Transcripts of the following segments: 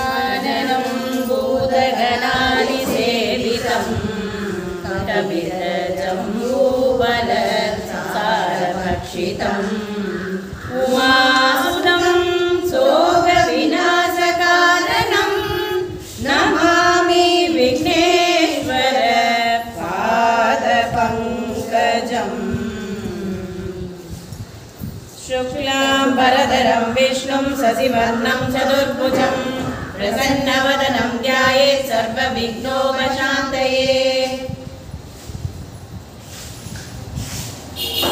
साजनं भूतगणादिसेवितं कपितजम्बूफलसारभक्षितम् उमासुतं शोकविनाशकारणं नमामि विघ्नेश्वर पादपङ्कजम्। शुक्लाम्बरधरं विष्णुं शशिवर्णं चतुर्भुजं प्रसन्नवदनं ध्यायेत् सर्वविघ्नोपशान्तये।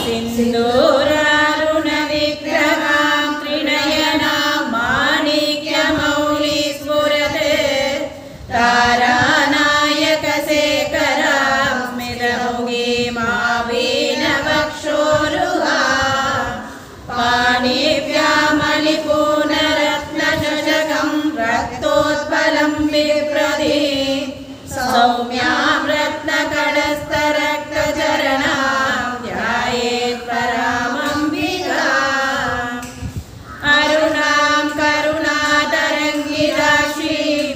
सिन्दूरारुणविग्रहां त्रिनयनां माणिक्यमौलिस्फुरत् तारानायकशेखरां स्मितमुखीमावीनवक्षोरुहां पाणिभ्यामलिपूर्णरत्नशशकं रक्तोत्पलं बिभ्रति सौम्यां रत्नकटस्थरक्तचरणां ध्यायेत् परामम्बिकाम्। अरुणां करुणातरङ्गिताक्षीं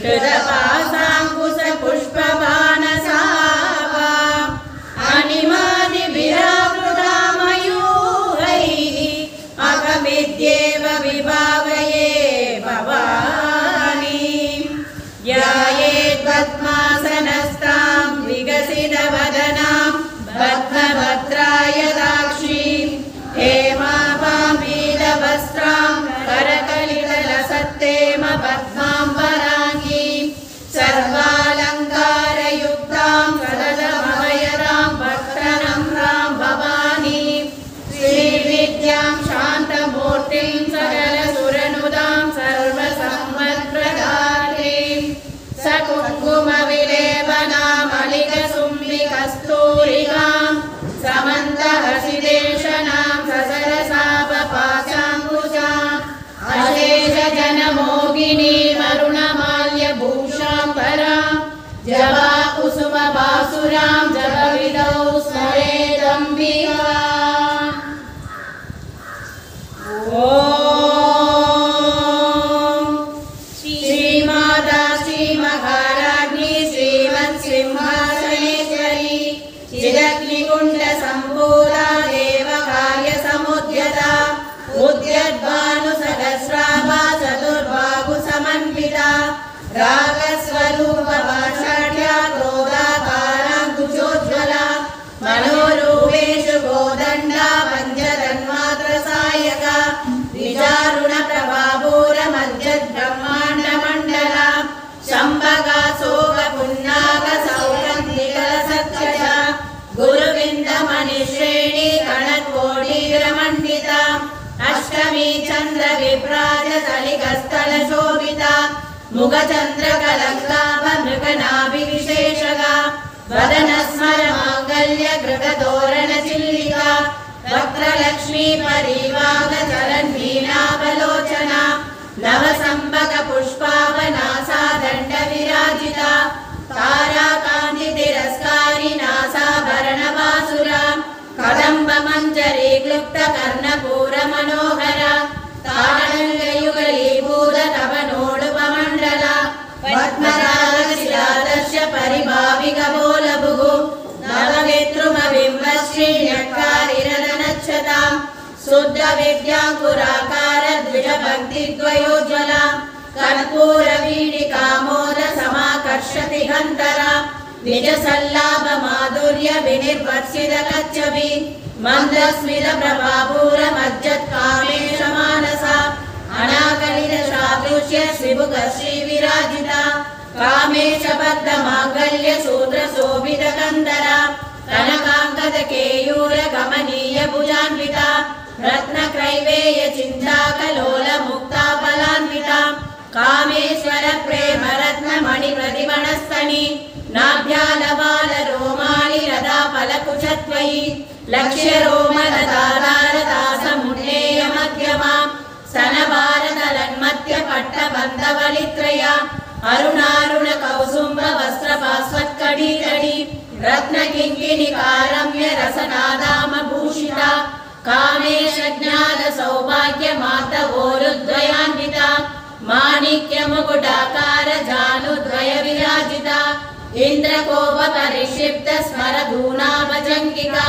हृदपाशाङ्कुशपुष्पबाणसावाम् अनिमादिभिरावृतां मयूरैः अकमिद्येव विभावये भवानीं। ध्यायेत् पद्मासनस्तां विकसितवदनां पद्मभद्रायदाक्षीं हेमाभां पीतवस्त्रां करकलितलसत्तेम पद्माम्बराङ्गीं सर्वालङ्कारयुक्तां सततमभयदां भक्तनम्रां भवानीं। श्रीविद्यां शान्तमूर्तिं सकलसुरनुदां सर्वसम्पत्प्रदात्रीं सकुङ्कुमविलेपनामलिकसुम्बिकस्तूरिकां समन्तहसिदेशनां ससरसापपाशाङ्कुशाम् अशेषजनमोगिनीमरुणमाल्यभूषां परां जवाकुसुमभासुरां जपविदौ स्मरेदम्बिकाम्। ॐ श्रीमाता श्रीमहाराज्ञी श्रीमत्सिंहासनेश्वरी चिदग्निकुण्डसम्भूता देवकार्यसमुद्यता उद्यद्भानुसहस्राभा चतुर्बाहुसमन्विता रागस्वरूपभाषाढ्या क्रोधाकाराङ्कुशोज्ज्वला मनोरूपेषु गोदण्डा पञ्चतन्मात्रसायका विचारुणप्रभापूरमध्यद्ब्रह्माण्डमण्डला शम्भगा शोकपुन्नागसौगन्धिकलसत्कजा गुरुविन्दमणिश्रेणी कणकोटीग्रमण्डिता अष्टमी चन्द्रविभ्राजतलिकस्थलशोभिता मुखचन्द्रकलङ्काभमृगनाभिविशेषगा वदनस्मरमाङ्गल्यगृहतोरणचिल्लिका वक्त्रलक्ष्मी परिवागचरन्वीणावलोचना नवसम्भकपुष्पावनासा दण्डविराजिता ताराकान्तितिरस्कारी नासाभरणवासुरा कदम्बमञ्जरी क्लुप्तकर्णपूरमनोहरा तारङ्गयुगलीभूततवनोडुपमण्डला पद्मरागशिलादर्श परिभाविकबोलभुः नवविद्रुमबिम्बश्रीण्यक्कारिरदनच्छतां शुद्धविद्याङ्कुराकार द्विजभक्तिद्वयोज्ज्वला कर्पूरवीणिकामोदसमाकर्षति हन्तरा निजसल्लाभमाधुर्य विनिर्वर्षितकच्छवि मन्दस्मितप्रभापूरमज्जत्कामेशमानसा अनाकलितशादृश्य श्रीमुखश्रीविराजिता कामेशबद्धमाङ्गल्यसूत्रशोभितकन्दरा कनकाङ्गदकेयूरगमनीयभुजान्विता रत्नक्रैवेयचिन्ताकलोलमुक्ताफलान्विता कामेश्वरप्रेमरत्नमणिप्रतिमणस्तनि नाभ्यालबालरोमालिरदाफलकुशत्वयि लक्ष्यरोमलतादारदासमुन्नेयमध्यमां स्तनभारतलन्मत्यपट्टबन्धवलित्रया अरुणारुणकौसुम्बवस्त्रपास्वत्कटीतटी रत्नकिङ्किणिकारम्य रसनादामभूषिता कामेशज्ञानसौभाग्यमातवोरुद्वयान्विता माणिक्य मुकुटाकार जानुद्वय विराजिता इंद्रकोप परिक्षिप्त स्मरधूनाभजंगिका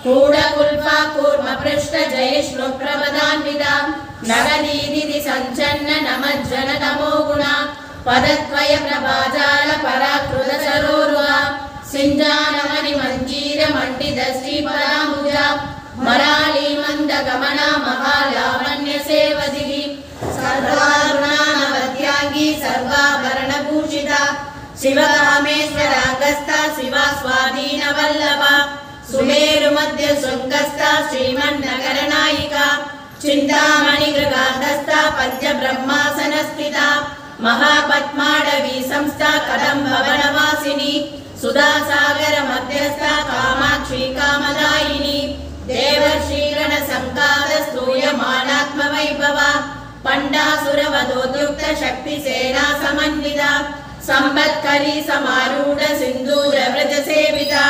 कूढकुल्पा कूर्मपृष्ठ जयिष्णु प्रपदान्विता नगदीदिति संचन्न नमज्जन तमो गुणा पदद्वय प्रभाजाल पराकृत सरोरुहा सिंजानमणि मंजीर मंडित श्रीपदाम्बुजा मराली मंद गमना महालावण्य सेवदिगी सर्वारुणानवद्यांगी सर्वाभरण भूषिता शिवकामेश्वरांगस्ता शिवा स्वाधीन वल्लभा सुमेरु मध्य शृंगस्ता श्रीमन्नगर नायिका चिंतामणि गृगांधस्ता पंच ब्रह्मासन स्थिता महापद्माडवी संस्था कदम्ब वनवासिनी सुधा सागर मध्यस्था कामाक्षी कामदायिनी देवर्षिगण संकाद स्तूयमानात्म वैभवा पंडासुर वधोद्युक्त शक्ति सेना समन्विता संबत्करी समारूढ़ सिंदूर व्रज सेविता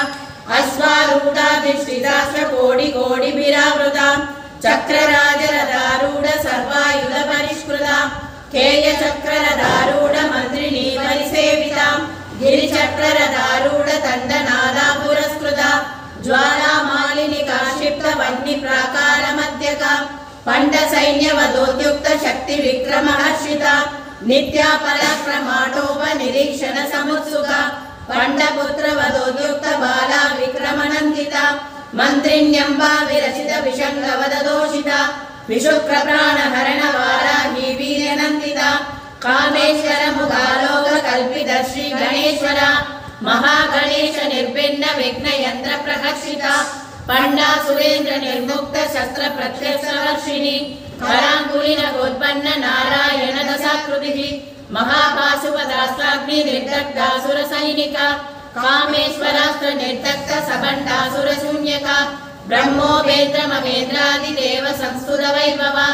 अश्वारूढ़ाधिष्ठिताश्व कोटि कोटि विरावृता चक्रराजरथारूढ़ सर्वायुध परिष्कृता केय चक्ररथारूढ़ मंत्रिणी परिसेविता गिरिचक्ररथारूढ़ दंडनादा पुरस्कृता ज्वाला मालिनी काक्षिप्त वह्नि प्राकार मध्यका पंड सैन्य वधोद्युक्त शक्ति विक्रम हर्षिता नित्या पराक्रमाटोप निरीक्षण समुत्सुका पंड पुत्र वधोद्युक्त बाला विक्रम नंदिता मंत्रिण्यंबा विरचित विशंग वददोषिता विशुक्र प्राण हरण वाराही वीर नंदिता कामेश्वर मुगालोक कल्पित श्री गणेश्वर महागणेश निर्भिन्न विघ्न यंत्र प्रहर्षिता पंडा सुरेंद्र निर्मुक्त शस्त्र प्रत्यक्ष वर्षिणी करांकुलिन गोत्पन्न नारायण दशाकृतिः महापाशुपदास्त्राग्नि निर्दग्धासुर सैनिका कामेश्वरास्त्र निर्दग्ध सबंडासुर शून्यका ब्रह्मोपेत्र महेंद्रादिदेव संस्तुत वैभवा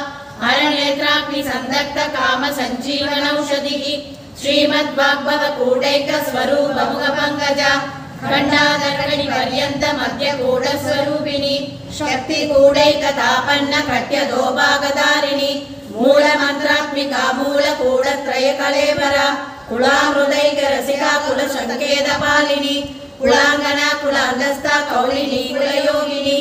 हरनेत्राग्नि संदग्ध काम संजीवनौषधिः श्रीमद्भागवत कूटैक स्वरूप मुख पंकजा खंडादर्कणि पर्यंत मध्य कूट स्वरूपिणी शक्ति कूटैक तापन्न कट्य दोभागधारिणी मूल मंत्रात्मिका मूल कूट त्रय कलेवरा कुलामृदैक रसिका कुल संकेत पालिनी कुलांगना कुलांधस्था कौलिनी कुलयोगिनी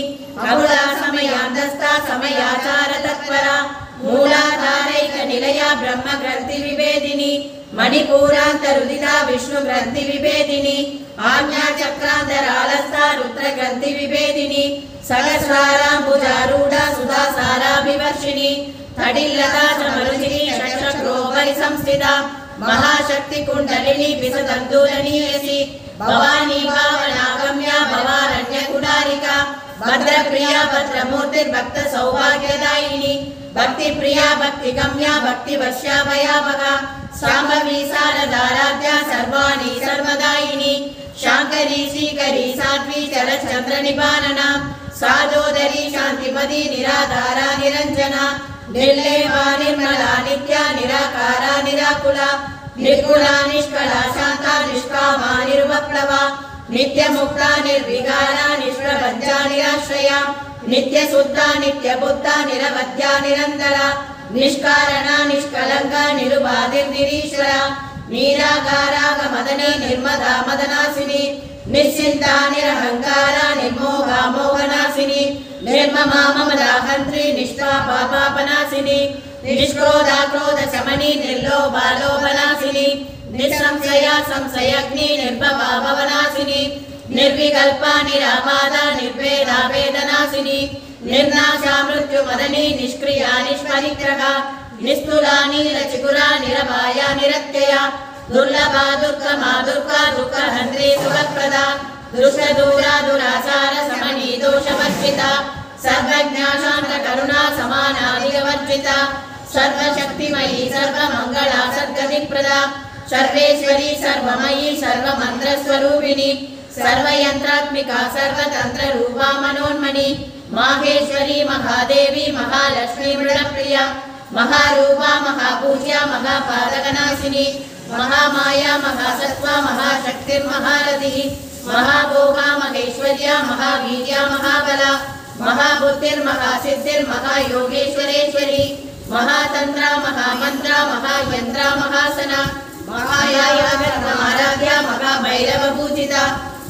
अकुला समयांधस्था समयाचार तत्परा मूलाधारैक निलया ब्रह्म ग्रंथि विभेदिनी मणिपूरांतरुदिता विष्णु ग्रंथि विभेदिनी आज्ञा चक्रांतरालस्था रुद्र ग्रंथि विभेदिनी सहस्रारांबुजारूढ़ा सुधा साराभिवर्षिणी तडिल्लता चमरुचिनी षट्चक्रोपरि संस्थिता महाशक्ति कुंडलिनी विसतंदूलनीयसी भवानी भावनागम्या भवारण्य कुडारिका भद्रप्रिया भद्रमूर्तिर्भक्त सौभाग्यदायिनी भक्ति प्रिया भक्ति गम्या भक्ति वश्या भयावहा सांभवी शारदाराध्या सर्वाणी सर्वदायिनी शांकरी श्रीकरी साध्वी चरचंद्र निबानना साजोदरी शांतिमती निराधारा निरंजना निर्लेपा निर्मला नित्या निराकारा निराकुला निर्गुणा निष्कला शांता निष्कामा निर्वप्लवा नित्य मुक्ता निर्विकारा निष्प्रपंचा निराश्रया नित्य शुद्धा नित्य बुद्धा निरवध्या निरंतरा निष्कारणा निष्कलंका निरुबाधिर्निरीश्वरा नीराकाराग मदनी निर्मदा मदनासिनी निश्चिंता निरहंकारा निर्मोहा मोहनासिनी निर्ममा ममदाहंत्री निष्पापा पापनासिनी निष्क्रोधा क्रोध शमनी निर्लोभा लोभनासिनी निसंशया संशयग्नि निर्भवा भवनासिनी निर्विकल्पा निराबाधा निर्भेदा वेदनासिनी निर्नाशा मृत्यु मदनी निष्क्रिया निष्परिग्रहा निस्तुला नीलचिकुरा निरभाया निरत्यया दुर्लभा दुर्गमा दुर्गा दुःखहन्त्री सुखप्रदा दुष्टदूरा दुराचार समनी दोषवर्जिता सर्वज्ञा शांत करुणा समानादिवर्जिता सर्वशक्तिमयी सर्वमंगला सद्गतिप्रदा सर्वेश्वरी सर्वमयी सर्वमन्त्रस्वरूपिणी सर्वयंत्रात्मिका सर्वतंत्र रूपा मनोन्मणि माहेश्वरी महादेवी महालक्ष्मी मृणप्रिया महारूपा महापूज्या महापादकनाशिनी महामाया महासत्त्वा महाशक्तिर्महारथिः महाभोगा महेश्वर्या महावीर्या महाबला महाबुद्धिर्महासिद्धिर्महायोगेश्वरेश्वरी महातंत्र महामंत्र महायंत्र महासन महायागर्भमाराध्य महाभैरव पूजिता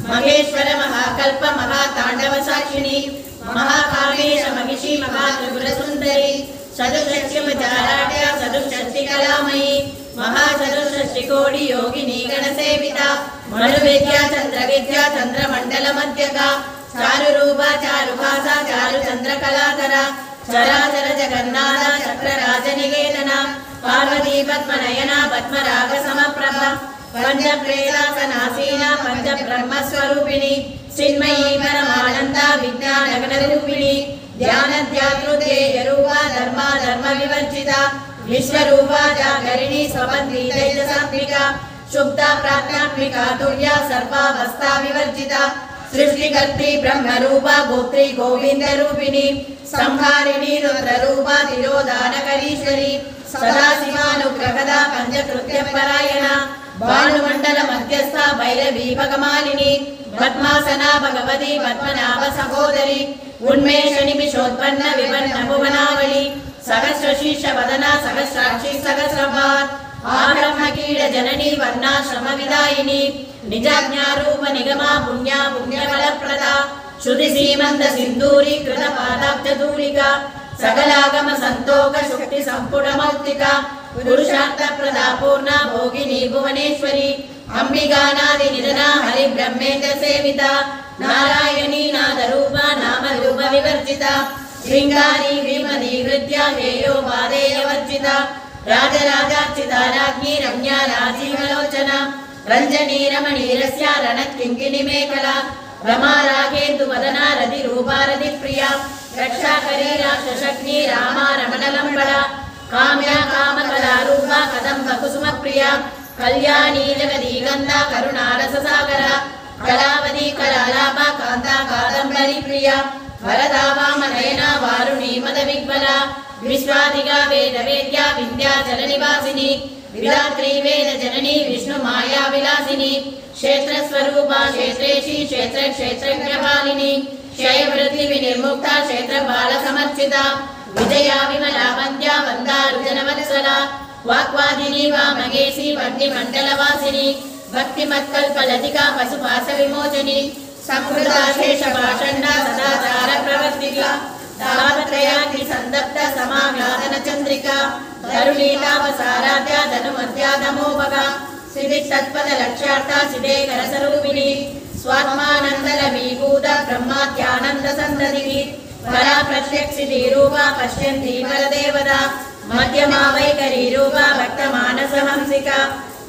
महेश्वर महाकल्प महातांडव साक्षिणी महाकामेश महिषी महात्रिपुर सुंदरी चतुष्षष्ट्यमचाराढ्य चतुष्षष्टि कलामयी महाचतुष्षष्टि कोटि योगिनी गणसेविता मनुविद्या चंद्रविद्या चंद्रमंडल मध्यका चारुरूपा चारुभासा चारुचंद्रकलाधरा चराचर जगन्नाथ चक्रराज निकेतना पार्वती पद्मनयना पद्मराग समप्रभा पंचप्रेतासनासीना पंचब्रह्मस्वरूपिणी चिन्मयी परमानंदा विज्ञानगणरूपिणी ध्यानध्यातृध्येयरूपा धर्मा धर्म विवर्जिता विश्वरूपा जागरिणी स्वबन्धी तेजसात्मिका शुद्धा प्राज्ञात्मिका तुर्या सर्वावस्था विवर्जिता सृष्टिकर्त्री ब्रह्मरूपा गोत्री गोविंदरूपिणी संहारिणी रुद्ररूपा तिरोधानकरीश्वरी सदाशिवानुग्रहदा पंचकृत्यपरायणा भानुमंडल मध्यस्थ भैरवी भगमालिनी पद्मासना भगवती पद्मनाभ सहोदरी उन्मेष निमिषोत्पन्न विपन्न भुवनावली सहस्रशीर्ष वदना सहस्राक्षी सहस्रपाद आब्रह्म कीट जननी वर्णाश्रम विदायिनी निजाज्ञारूप निगमा पुण्या पुण्यफलप्रदा श्रुति सीमंत सिंदूरी कृत पादाब्जधूलिका सकलागम संतोष शुक्ति संपुट मौक्तिका पुरुषार्थ प्रदा पूर्णा भोगिनी भुवनेश्वरी अंबिकानादि निधना हरि ब्रह्मेन्द्र सेविता नारायणी नादरूपा नाम रूप विवर्जिता श्रृंगारी विमदी हृद्या हेयो पादेय वर्जिता राजराजार्चिता राज्ञी रम्या राजीवलोचना रंजनी रमणीरस्या रणत्किङ्किणी मेखला रमा रागेन्दु वदना रति रूपा रति प्रिया रक्षाकरी राक्षशग्नि रामा रमणलम्बड़ा काम्या कामकला रूपा कदम्ब कुसुम प्रिया कल्याणी जगदीगन्धा करुणारस सागरा कलावती कलालापा कांता कादम्बरी प्रिया वरदा वामनयना वारुणी मद विग्बला विश्वाधिका वेद वेद्या विंध्याचल निवासिनी विधात्री वेद जननी विष्णु माया विलासिनी क्षेत्र स्वरूपा क्षेत्रेशी क्षेत्र क्षेत्रज्ञपालिनी क्षय वृद्धि विनिर्मुक्ता क्षेत्र बाल समर्चिता विजया विमला वन्द्या वन्दारुजन वत्सला वाक्वादिनी वामगेशी वह्निमण्डलवासिनी भक्तिमत्कल्पलतिका पशुपाश विमोचनी संस्कृता शेष भाषण्डा सदाचार प्रवर्तिका दावत्रयाग्नि संदप्त समाघातन चंद्रिका तरुणीतापसाराध्या धनुमध्या दमोपगा सिद्धि तत्पद लक्ष्यार्था सिद्धेकर स्वरूपिणी स्वात्मानंदल विभूत ब्रह्माद्यानंद संदधि परा प्रत्यक्षिति रूपा पश्यन्ति परदेवता मध्यमा वैखरी रूपा भक्त मानस हंसिका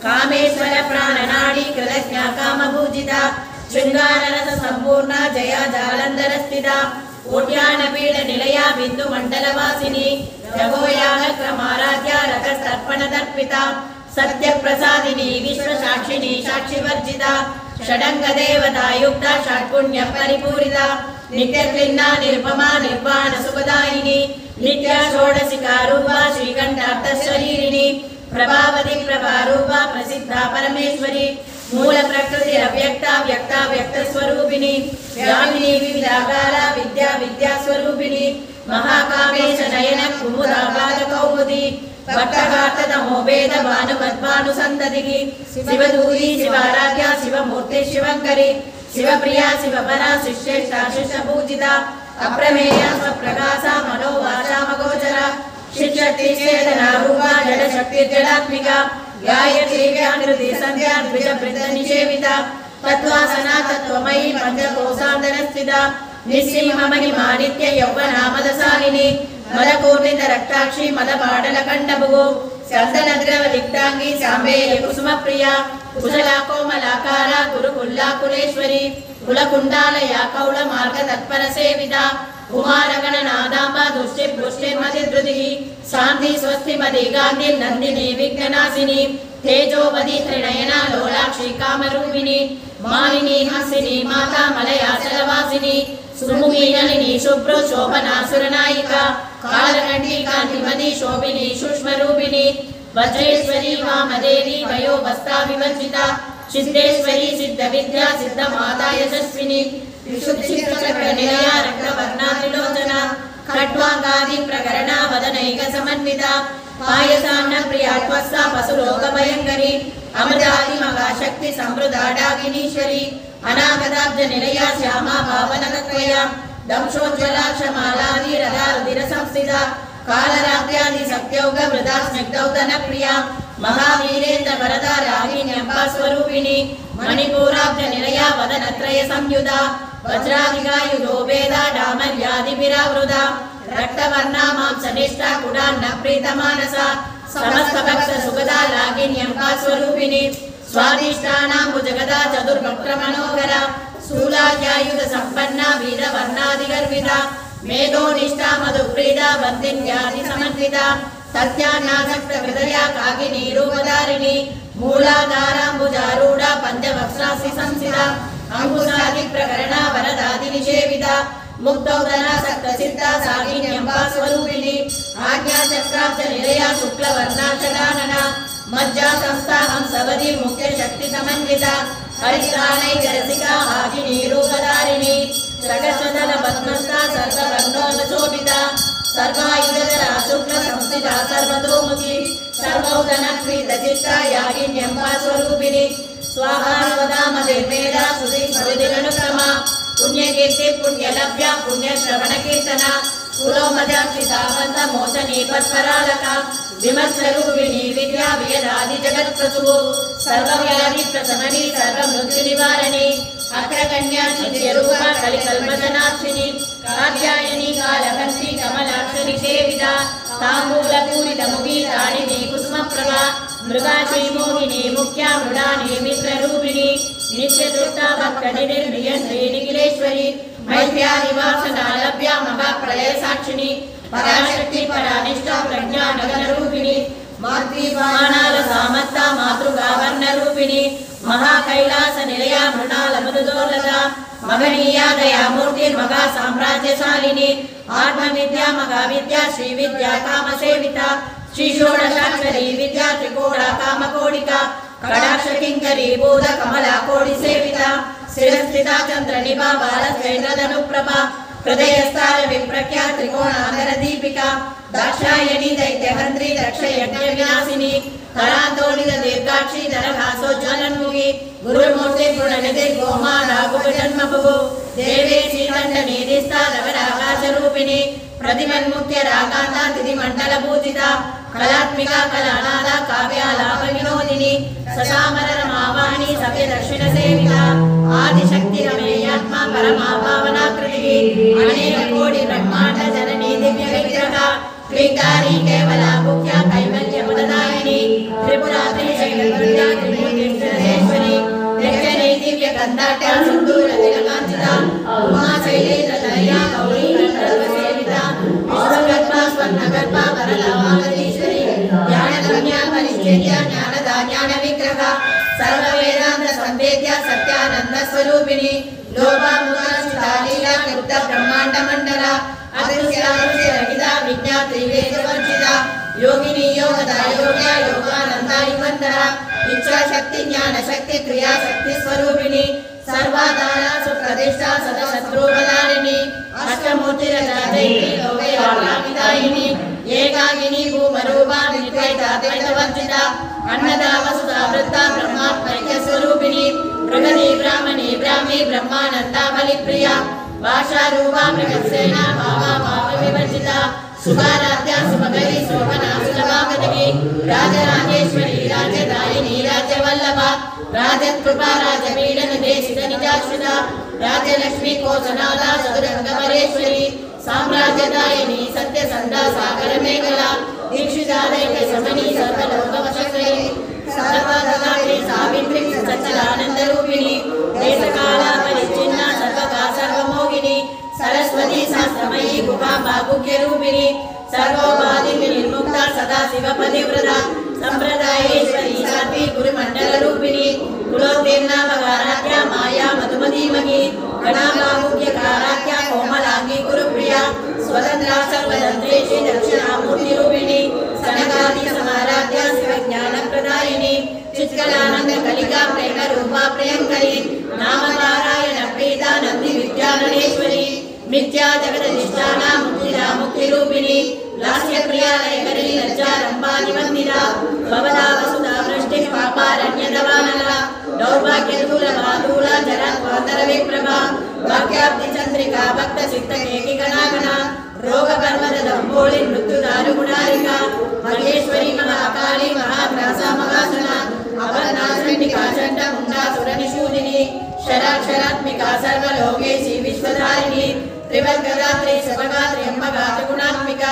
कामेश्वर प्राणनाडी कृतज्ञा कामभूजिता शृंगाररस संपूर्णा जया जालंधर स्थिता कोट्यान पीड निलया बिंदु मंडल वासिनी रघोयाग क्रमाराध्या रकस्तर्पण दर्पिता सत्य प्रसादिनी विश्व साक्षिणी साक्षि वर्जिता षडंग देवता युक्ता षट्पुण्य परिपूरिता नित्य क्लिन्ना निर्भमा निर्वाण सुखदायिनी नित्य षोडशिका रूपा श्रीकंठार्थ शरीरिणी प्रभावती प्रभारूपा प्रसिद्धा परमेश्वरी मूल प्रकृति अव्यक्ता व्यक्ता व्यक्त स्वरूपिणी व्यामिनी विविधाकारा विद्या विद्या स्वरूपिणी महाकामेश नयन कुमुदाबाद कौमुदी भट्टघात नमोवेद भानुमद्भानु संततिः शिवदूरी शिवाराध्या शिवमूर्ति शिवंकरी शिवप्रिया शिवपरा शिष्येष्टा शिष्यपूजिता अप्रमेया स्वप्रकाशा मनोवाचा मगोचरा शिक्षति चेतना रूपा जड शक्ति जडात्मिका गायत्री व्याकृति संध्या द्विज वृत निषेविता तत्वासना तत्वमयी पंचकोशांतर स्थिता निस्सीम महिमा नित्य यौवना मदसालिनी मदपूर्णित रक्ताक्षी मदपाटल कंडभुगो चंदनद्रव लिप्तांगी सांबेय कुसुम प्रिया कुशला कोमलाकारा गुरुकुल्ला कुलेश्वरी कुलकुंडालया कौल मार्ग तत्पर सेविता कुमारगण नादांबा दुष्टि पुष्टिर्मतिद्रुतिः शांति स्वस्ति मदि गांधी नंदिनी विघ्ननाशिनी तेजोवदी त्रिनयना लोलाक्षी कामरूपिणी मालिनी हसिनी माता मलयाचलवासिनी सुमुखी नलिनी शुभ्र शोभना सुरनायिका कालकंठी कांतिमती शोभिनी सूक्ष्मरूपिणी वज्रेश्वरी वामदेवी वयोवस्था विवर्जिता सिद्धेश्वरी सिद्ध विद्या सिद्ध माता यशस्विनी विशुद्ध निलया रक्तवर्णा त्रिलोचना खट्वांगादि प्रकरणा वदनैक समन्विता पायसान्न प्रिया त्वस्सा पशुलोक भयंकरी अमृतादि महाशक्ति समृद्धा डाकिनीश्वरी अनागताब्ज निलया श्यामा पावनकत्रया दंशोज्ज्वलाक्षमालादि रदारुधिर संस्थिता कालरात्यादि सत्यौघ वृथा स्निग्धौतन प्रिया महावीरेन्द्र वरदा रागिण्यम्बा स्वरूपिणी मणिपूराब्ज निलया वदनत्रय संयुधा वज्रादिगायुधो वेदा डामर्यादिभिरावृता रक्तवर्णा मांसनिष्ठा कुडान्न प्रीतमानसा समस्त भक्त सुगदा रागिण्यम्बा स्वरूपिणी स्वादिष्टानां भुजगदा चतुर्वक्त्र मनोहरा स्थूलाख्यायुध संपन्ना वीरवर्णादिगर्विता मेधोनिष्ठा मधुप्रीता वन्दिन्यादि समन्विता सत्यानासक्त हृदया कागिनी रूपधारिणी मूलाधाराम्बुजारूढा पंचवक्त्रासि संसिता अंकुशादि प्रकरणा वरदादि निषेविता मुक्तौदना सक्त सिद्धा सागिन्यम्बा स्वरूपिणी आज्ञा चक्राब्ज निलया शुक्लवर्णा षडानना मज्जा संस्था हंसवदी मुख्य शक्ति समन्विता हरित्राणैकरसिका आगिनी रूपधारिणी सकशदल पद्मस्था सर्ववर्णोपशोभिता सर्वायुधरा शुक्ल संस्थिता सर्वतोमुखी सर्वौदना प्रीतचित्ता यागिन्यम्बा स्वरूपिणी स्वाहा स्वदामधिर्मेधा श्रुति स्मृतिरनुक्रमा पुण्यकीर्ति पुण्यलभ्या पुण्यश्रवण कीर्तना पुरोमजाक्षितावन्त मोचनी पत्परालका विमत्सरूपिणी विद्या वेदादि जगत्प्रसुः सर्वव्याधि प्रशमनी सर्वमृत्युनिवारणी अग्रगण्या चिद्यरूपा कलिकल्मषनाशिनी कात्यायनी कालहस्ती कमलाक्षरी सेविता ताम्बूलपूरितमुखी ताडिनी कुसुमप्रभा मृगाची मोहिनी मुख्या मृडानी मित्ररूपिणी नित्यतृप्ता भक्तनिर्नियन्त्री निखिलेश्वरी मैत्र्यादिवासना लभ्या महाप्रलय साक्षिणी पराशक्ति परानिष्ठा प्रज्ञानगणरूपिणी मातृवाणाल सामत्ता मातृगावर्णरूपिणी महाकैलास निलया मृणाल मृदोलता मगनीया दयामूर्तिर्मगा साम्राज्यशालिनी आत्मविद्या मगाविद्या श्रीविद्या कामसेविता श्री षोडशाक्षरी विद्या त्रिकोणा कामकोटिका कटाक्ष किंकरी बोध कमला कोटि सेविता शिरस्थिता चंद्र निभा बालचैन्द्रधनुप्रभा हृदयस्थान विप्रख्या त्रिकोणांतर दीपिका दाक्षायणी दैत्यहंत्री दक्ष यज्ञ विनाशिनी करांतोलित दीर्घाक्षी धरहासोज्ज्वलन्मुखी गुरुमूर्ति गुणनिधि गोमाला गुपजन्मभुः देवी श्रीकण्ठनी निस्ता नवराकाशरूपिणी प्रतिमन्मुख्य रागान्ता तिथिमण्डलपूजिता कलात्मिका कलानादा काव्यालाप विनोदिनी ससामर रमावाणी सभ्य दक्षिण सेविका आदिशक्ति रमेयात्मा परमा पावनाकृतिः अनेक कोटि ब्रह्मांड जननी दिव्य विग्रहा क्लीकारी केवला मुख्या कैवल्य मुददायिनी त्रिपुरा त्रिशैलवृत्या त्रिमूर्तिश्वरी यक्षिणी दिव्य गन्धाट्या सिन्दूर तिलकाञ्चिता उमा शैलेन्द्र तनया गौरी गन्धर्वसेविता विश्वकर्मा स्वर्णगर्भा वरलामागधीश्वरी ज्ञानगम्या परिच्छेद्या ज्ञानदा ज्ञानविग्रहा सर्ववेदान्त संवेद्या सत्यानंद स्वरूपिणी लोभामुद्रा लीला कृत ब्रह्मांड मंडला अदृश्यादृश्य रहिता विज्ञा त्रिवेदवर्जिता योगिनी योगदा योग्या योगानंदा युवन्तरा इच्छा शक्ति ज्ञान शक्ति क्रिया शक्ति स्वरूपिणी सर्वाधारा सुप्रतिष्ठा सदा शत्रुपदारिणी अष्टमूर्तिरजादैत्री लोकयामिदायिनी एकाकिनी भूमरूपा निद्वैता द्वैतवर्जिता अन्नदा वसुधा वृत्ता ब्रह्मात्मैक्य स्वरूपिणी प्रगति ब्राह्मणी ब्राह्मी ब्रह्मानंदा बलिप्रिया भाषारूपा मृगसेना भावा भाव विवर्जिता सुखाराध्या सुमगरी शोभना सुलभागतिकी राजराजेश्वरी राज्यदायिनी राज्यवल्लभा राजकृपा राजपीडन देशित निजाश्रिता राज्यलक्ष्मी कोसनादा चतुरंगमरेश्वरी साम्राज्यदायिनी सत्यसंधा सागर मेखला दीक्षितादैक्य समनी सर्वलोकवशक्री सर्वदात्री सावित्री सच्चिदानंद रूपिणी देशकाला परिच्छिन्ना सर्वका सर्वमोहिनी सरस्वती शास्त्रमयी गुहाम्बा गुह्य रूपिणी सर्वोपाधि निर्मुक्ता सदा शिव पतिव्रता संप्रदायेश्वरी सात्वी गुरुमंडल रूपिणी कुलोत्तीर्णा भगाराध्या माया मधुमतीमही गणाम्बा मुख्यकाराध्या कोमलांगी गुरुप्रिया स्वतंत्रा सर्वतंत्रेषु दक्षिणामूर्ति रूपिणी सनकादि समाराध्या शिवज्ञान प्रदायिनी चित्कलानंद कलिका प्रेम रूपा प्रियंकरी नाम नारायण प्रीता नंदी विद्याधरेश्वरी मिथ्या जगदधिष्ठाना मुक्तिदा मुक्तिरूपिणी लास्यप्रिया लयकरी लज्जारम्भा निबन्धिता भवदा वसुधा वृष्टिः पापारण्यदवानला दौर्भाग्यदूलमादूला जरात्वान्तरविप्रभा वाक्याब्धिचन्द्रिका भक्तचित्तकेकिगणागणा रोगपर्वतदम्बोळि मृत्युदारुगुणारिका महेश्वरी महाकाली महात्रासा महासना अवर्णाचण्डिका चण्डमुण्डा सुरनिषूदिनी शराक्षरात्मिका सर्वलोकेशी विश्वधारिणी त्रिवर्गदात्री सर्वगात्री अम्बगात्रिगुणात्मिका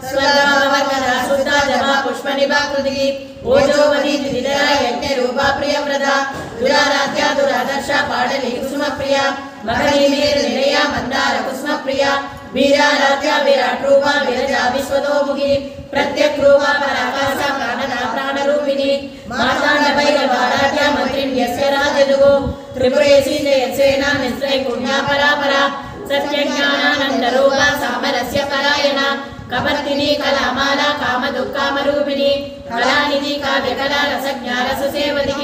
स्वभाववर्गदा शुद्धा जमा पुष्पनिभाकृतिः ओजोवती त्रिधरा यज्ञरूपा प्रियव्रता दुराराध्या दुरादर्शा पाडली कुसुमप्रिया मगनीमेरु निलया मन्दार कुसुमप्रिया वीराराध्या विराट्रूपा विरजा विश्वतोमुखी प्रत्यक्रूपा पराकाशा प्राणदा प्राणरूपिणी मार्ताण्डभैरवाराध्या मन्त्रिण्यस्य राजदुगो त्रिपुरेशी जयसेना निस्त्रैकुण्या परापरा सत्यज्ञानानन्दरूपा सामरस्य परायणा कपर्दिनी कलामाला कामदुःखामरूपिणी कलानिधि काव्यकला रसज्ञा रससेवतिः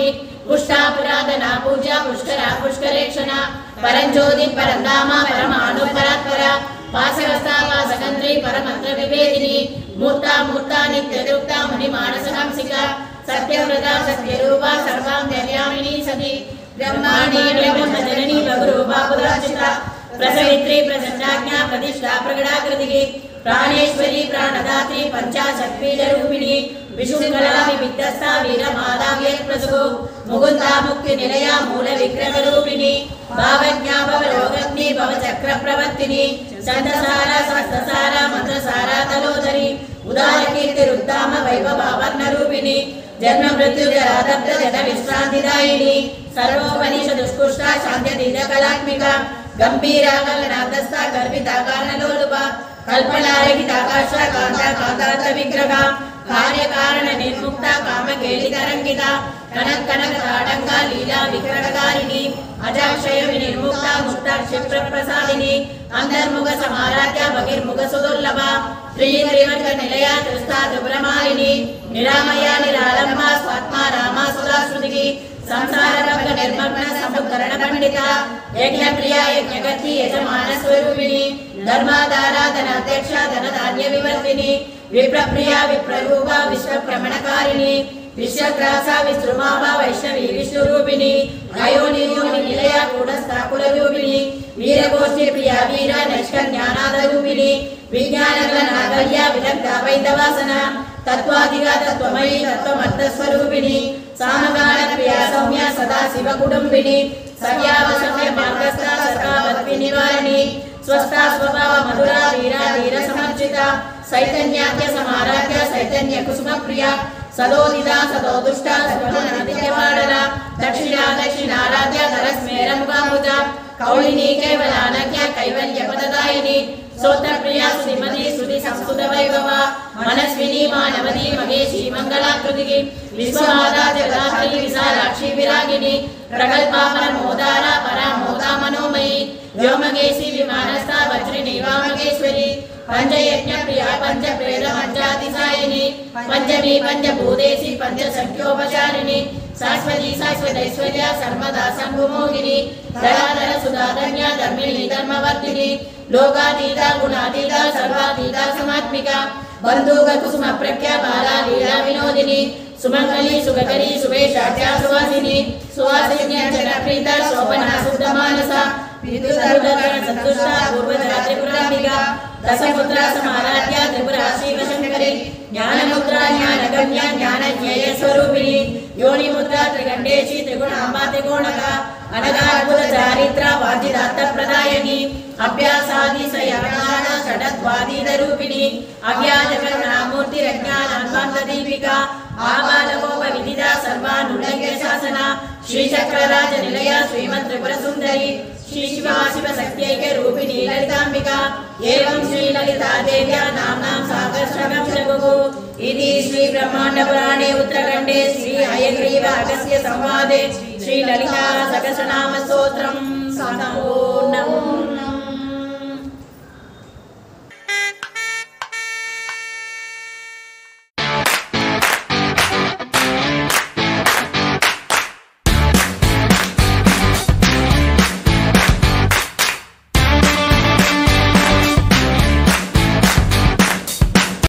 पुष्टा पुरातना पूजा पुष्करा पुष्करेक्षणा परञ्ज्योति परन्धामा परमाणु परात्परा वासगस्ता वासगन्त्री परमन्त्र विभेदिनी मूर्ता मूर्ता नित्यदुक्ता मुनिमानसहंसिका सत्यव्रता सत्यरूपा सर्वाङ्गर्यामिनी सती ब्रह्माणी ब्रह्मजननी बहुरूपा पुराचिता प्रसवित्री प्रचण्डाज्ञा प्रतिष्ठा प्रगडाकृतिः प्राणेश्वरी प्राणदात्री पंचाशत्पीठरूपिणी विशुंखला विविद्धस्था वीरमाला व्यक्प्रसुः मुकुन्दा मुक्तिनिलया मूलविक्रमरूपिणी भावज्ञा भवरोगग्नि भवचक्रप्रवर्तिनी छन्दसारा सहस्रसारा मन्त्रसारा तलोदरी उदारकीर्तिरुद्धाम वैभवावर्णरूपिणी जन्म मृत्यु जरादब्ध जन विश्रान्तिदायिनी सर्वोपनिषदुष्कुष्टा शान्त्यतीतकलात्मिका गंभीरा कलनादस्था गर्भिता कारणलोलुपा कल्पनारहिताकाशा कांता कांतार्थ विग्रहा कार्यकारण निर्मुक्ता कामकेलितरंगिता कनक कनक ताडंका लीला विग्रहकारिणी अजाक्षय विनिर्मुक्ता मुक्ता क्षिप्र प्रसादिनी अंतर्मुख समाराध्या बहिर्मुख सुदुर्लभा त्रिवर्ग निलया त्रिस्ता त्रिपुरमालिनी निरामया निरालंबा स्वात्मा रामा सुधाश्रुतिः संसार भक्त निर्मग्न समुद्धरण पंडिता यज्ञ प्रिया यज्ञगति यजमान स्वरूपिणी धर्माधाराधनाध्यक्ष धनधान्य विवर्तिनी विप्रप्रिया विप्ररूपा विश्वभ्रमणकारिणी विश्वग्रासा विश्रुमावा वैष्णवी विष्णुरूपिणी अयोनियोनि निलया कूटस्था कुलरूपिणी वीरगोष्ठी प्रिया वीरा नैष्कर्ण्यानादरूपिणी विज्ञानगलनागल्या विदग्धा वैदवासना तत्त्वाधिका तत्त्वमयी तत्त्वमर्थस्वरूपिणी सामगान प्रिया सौम्या सदा शिव कुटुंबिनी सव्यावसम्य मार्गस्था सर्वावत्ति निवारिणी स्वस्था स्वभाव मधुरा धीरा धीर समर्चिता चैतन्याख्य समाराध्य चैतन्य कुसुम प्रिया सदोदिता सदोदुष्टा सदोनदित्यवाडला दक्षिणा दक्षिणाराध्य धरस्मेर मुखामुजा कौलिनी कैवलानज्ञ कैवल्यपददायिनी सोत्रप्रिया श्रीमती श्रुति संस्कृत वैभवा मनस्विनी मानवती महेशी मंगलाकृतिः विश्वमाता जगदात्री विशालाक्षी विरागिनी प्रगल्भा परमोदारा परामोदा मनोमयी व्योमकेशी विमानस्था वज्रिणी वामकेश्वरी पंचयज्ञ प्रिया पंचप्रेत पंचातिसायिनी पंचमी पंचभूतेशी पंचसंख्योपचारिणी शाश्वती शाश्वतैश्वर्या सर्वदा शंभुमोहिनी धराधर सुधाधन्या धर्मिणी धर्मवर्तिनी लोकातीता गुणातीता सर्वातीता समात्मिका बंधुक कुसुम प्रख्या बाला लीला विनोदिनी सुमंगली सुगकरी सुवेशाख्या सुवासिनी सुवासिनी जनप्रीता शोभना शुद्धमानसा विद्युतरुदकरण संतुष्टा पूर्वजा त्रिपुरांबिका दशमुद्रा समाराध्या त्रिपुरा शिवशंकरी ज्ञानमुद्रा ज्ञानगम्या ज्ञानज्ञेय स्वरूपिणी योनिमुद्रा त्रिगंडेशी त्रिगुणांबा त्रिगुणका अनगाद्भुत चारित्रा वाजिदात्त प्रदायिनी अभ्यासादिशयज्ञान षडद्वादीतरूपिणी अव्याजकरुणामूर्तिरज्ञानान्वान्तदीपिका आबालकोपविदिता सर्वानुल्लङ्घ्य शासना श्रीचक्रराज निलया श्रीमत् त्रिपुरसुन्दरी श्री शिवशक्त्यैक्यरूपिणी ललिताम्बिका एवं श्रीललिता देव्या नाम्नां साकर्षकं जगुः इति श्री ब्रह्माण्डपुराणे उत्तरखण्डे श्री हयग्रीव अगस्त्य संवादे श्री ललिता सहस्रनाम स्तोत्रं सम्पूर्णम्।